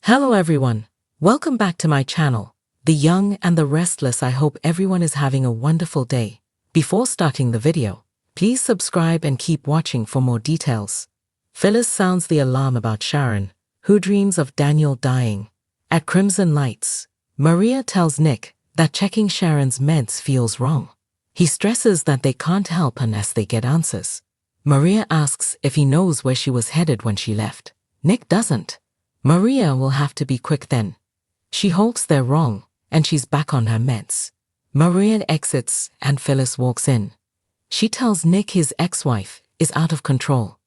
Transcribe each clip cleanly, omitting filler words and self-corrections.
Hello everyone, welcome back to my channel, The Young and the Restless. I hope everyone is having a wonderful day. Before starting the video, please subscribe and keep watching for more details. Phyllis sounds the alarm about Sharon, who dreams of Daniel dying. At Crimson Lights, Maria tells Nick that checking Sharon's meds feels wrong. He stresses that they can't help unless they get answers. Maria asks if he knows where she was headed when she left. Nick doesn't. Maria will have to be quick then. She hopes they're wrong, and she's back on her meds. Maria exits and Phyllis walks in. She tells Nick his ex-wife is out of control.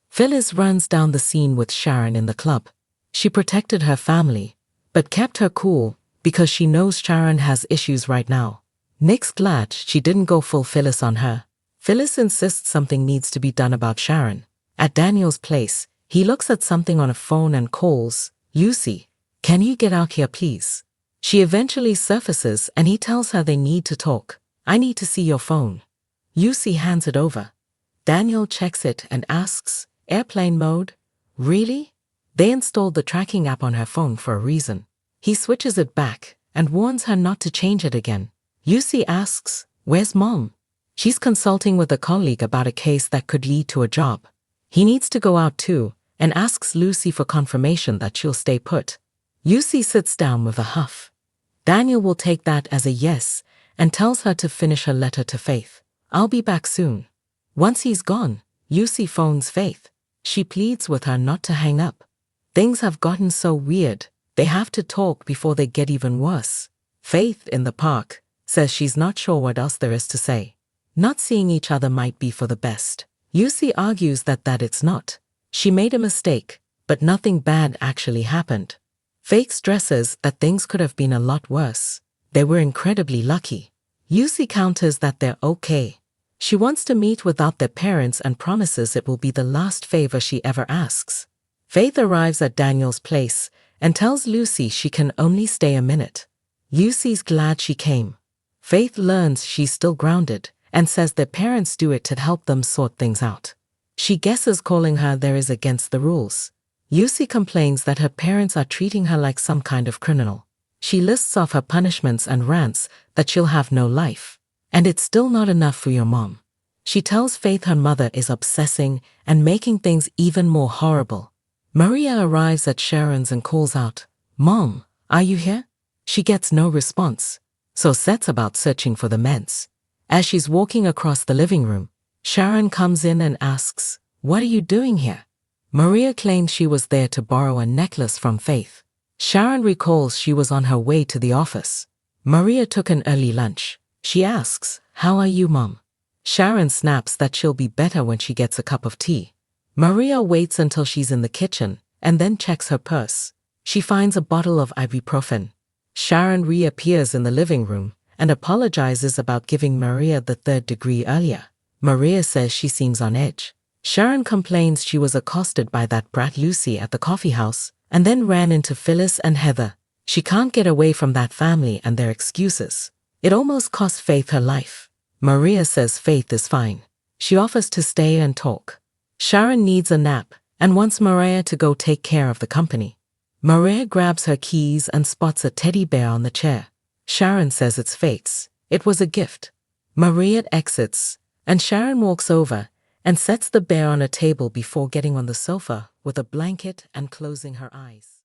Phyllis runs down the scene with Sharon in the club. She protected her family, but kept her cool because she knows Sharon has issues right now. Nick's glad she didn't go full Phyllis on her. Phyllis insists something needs to be done about Sharon. At Daniel's place, he looks at something on a phone and calls, "Lucy, can you get out here please?" She eventually surfaces and he tells her they need to talk. "I need to see your phone." Lucy hands it over. Daniel checks it and asks, "Airplane mode? Really?" They installed the tracking app on her phone for a reason. He switches it back and warns her not to change it again. Lucy asks, "Where's Mom?" She's consulting with a colleague about a case that could lead to a job. He needs to go out too, and asks Lucy for confirmation that she'll stay put. Lucy sits down with a huff. Daniel will take that as a yes and tells her to finish her letter to Faith. "I'll be back soon." Once he's gone, Lucy phones Faith. She pleads with her not to hang up. Things have gotten so weird, they have to talk before they get even worse. Faith, in the park, says she's not sure what else there is to say. Not seeing each other might be for the best. Lucy argues that it's not. She made a mistake, but nothing bad actually happened. Faith stresses that things could have been a lot worse. They were incredibly lucky. Lucy counters that they're okay. She wants to meet without their parents and promises it will be the last favor she ever asks. Faith arrives at Daniel's place and tells Lucy she can only stay a minute. Lucy's glad she came. Faith learns she's still grounded and says their parents do it to help them sort things out. She guesses calling her there is against the rules. Lucy complains that her parents are treating her like some kind of criminal. She lists off her punishments and rants that she'll have no life. And it's still not enough for your mom. She tells Faith her mother is obsessing and making things even more horrible. Maria arrives at Sharon's and calls out, "Mom, are you here?" She gets no response, so sets about searching for the meds. As she's walking across the living room, Sharon comes in and asks, "What are you doing here?" Maria claims she was there to borrow a necklace from Faith. Sharon recalls she was on her way to the office. Maria took an early lunch. She asks, "How are you, Mom?" Sharon snaps that she'll be better when she gets a cup of tea. Maria waits until she's in the kitchen and then checks her purse. She finds a bottle of ibuprofen. Sharon reappears in the living room and apologizes about giving Maria the third degree earlier. Maria says she seems on edge. Sharon complains she was accosted by that brat Lucy at the coffee house and then ran into Phyllis and Heather. She can't get away from that family and their excuses. It almost cost Faith her life. Maria says Faith is fine. She offers to stay and talk. Sharon needs a nap and wants Maria to go take care of the company. Maria grabs her keys and spots a teddy bear on the chair. Sharon says it's Faith's. It was a gift. Maria exits, and Sharon walks over and sets the bear on a table before getting on the sofa with a blanket and closing her eyes.